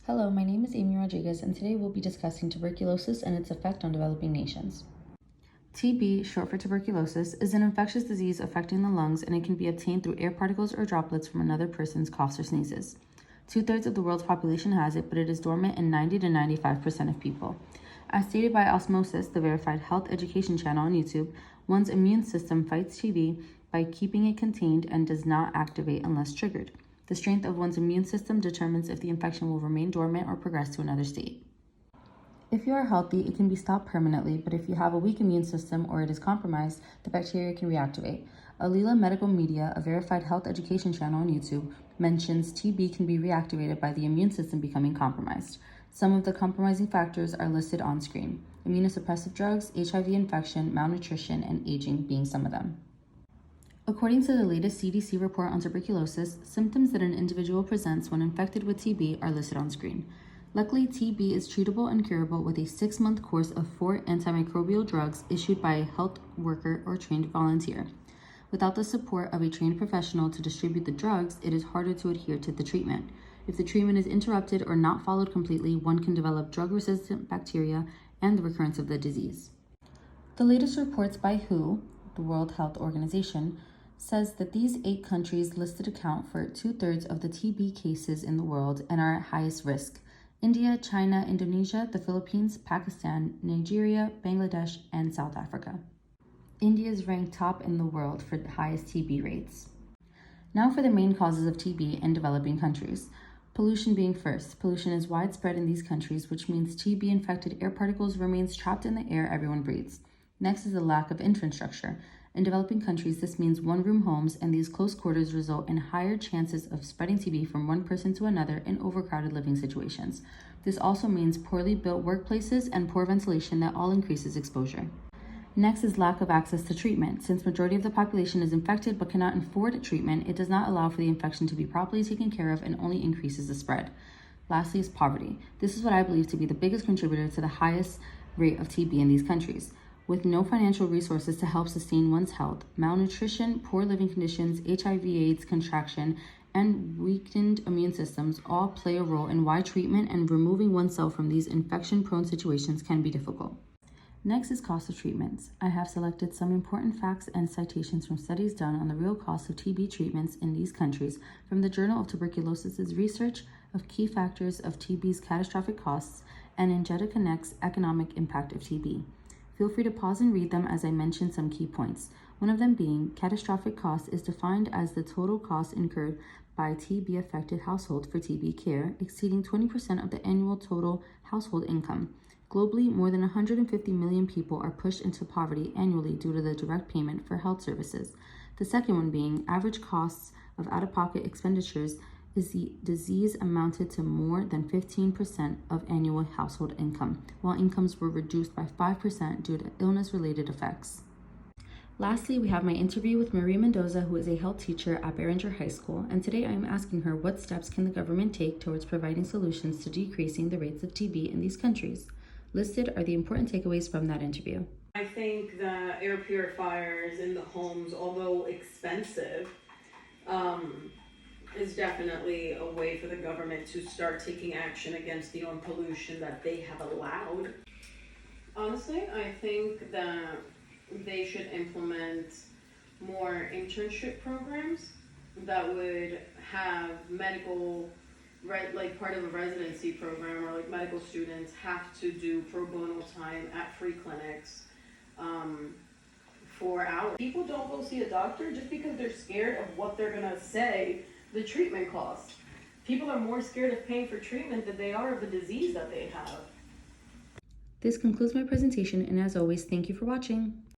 Hello, my name is Amy Rodriguez, and today we'll be discussing tuberculosis and its effect on developing nations. TB, short for tuberculosis, is an infectious disease affecting the lungs, and it can be obtained through air particles or droplets from another person's coughs or sneezes. 2/3 of the world's population has it, but it is dormant in 90 to 95% of people. As stated by Osmosis, the verified health education channel on YouTube, one's immune system fights TB by keeping it contained and does not activate unless triggered. The strength of one's immune system determines if the infection will remain dormant or progress to another state. If you are healthy, it can be stopped permanently, but if you have a weak immune system or it is compromised, the bacteria can reactivate. Alila Medical Media, a verified health education channel on YouTube, mentions TB can be reactivated by the immune system becoming compromised. Some of the compromising factors are listed on screen: immunosuppressive drugs, HIV infection, malnutrition, and aging being some of them. According to the latest CDC report on tuberculosis, symptoms that an individual presents when infected with TB are listed on screen. Luckily, TB is treatable and curable with a 6-month course of 4 antimicrobial drugs issued by a health worker or trained volunteer. Without the support of a trained professional to distribute the drugs, it is harder to adhere to the treatment. If the treatment is interrupted or not followed completely, one can develop drug-resistant bacteria and the recurrence of the disease. The latest reports by WHO, the World Health Organization, says that these 8 countries listed account for 2/3 of the TB cases in the world and are at highest risk: India, China, Indonesia, the Philippines, Pakistan, Nigeria, Bangladesh, and South Africa. India is ranked top in the world for the highest TB rates. Now for the main causes of TB in developing countries. Pollution being first. Pollution is widespread in these countries, which means TB-infected air particles remains trapped in the air everyone breathes. Next is the lack of infrastructure. In developing countries, this means one-room homes, and these close quarters result in higher chances of spreading TB from one person to another in overcrowded living situations. This also means poorly built workplaces and poor ventilation that all increases exposure. Next is lack of access to treatment. Since majority of the population is infected but cannot afford treatment, it does not allow for the infection to be properly taken care of and only increases the spread. Lastly is poverty. This is what I believe to be the biggest contributor to the highest rate of TB in these countries. With no financial resources to help sustain one's health, malnutrition, poor living conditions, HIV/AIDS contraction, and weakened immune systems all play a role in why treatment and removing oneself from these infection-prone situations can be difficult. Next is cost of treatments. I have selected some important facts and citations from studies done on the real cost of TB treatments in these countries from the Journal of Tuberculosis' research of key factors of TB's catastrophic costs and Ingeta Connect's economic impact of TB. Feel free to pause and read them as I mention some key points. One of them being, catastrophic cost is defined as the total cost incurred by a TB-affected household for TB care, exceeding 20% of the annual total household income. Globally, more than 150 million people are pushed into poverty annually due to the direct payment for health services. The second one being, average costs of out-of-pocket expenditures is the disease amounted to more than 15% of annual household income, while incomes were reduced by 5% due to illness-related effects. Lastly, we have my interview with Maria Mendoza, who is a health teacher at Barringer High School, and today I am asking her what steps can the government take towards providing solutions to decreasing the rates of TB in these countries. Listed are the important takeaways from that interview. I think the air purifiers in the homes, although expensive, is definitely a way for the government to start taking action against the own pollution that they have allowed. Honestly, I think that they should implement more internship programs that would have medical, like part of a residency program, or like medical students have to do pro bono time at free clinics for hours. People don't go see a doctor just because they're scared of what they're gonna say the treatment costs. People are more scared of paying for treatment than they are of the disease that they have. This concludes my presentation, and as always, thank you for watching.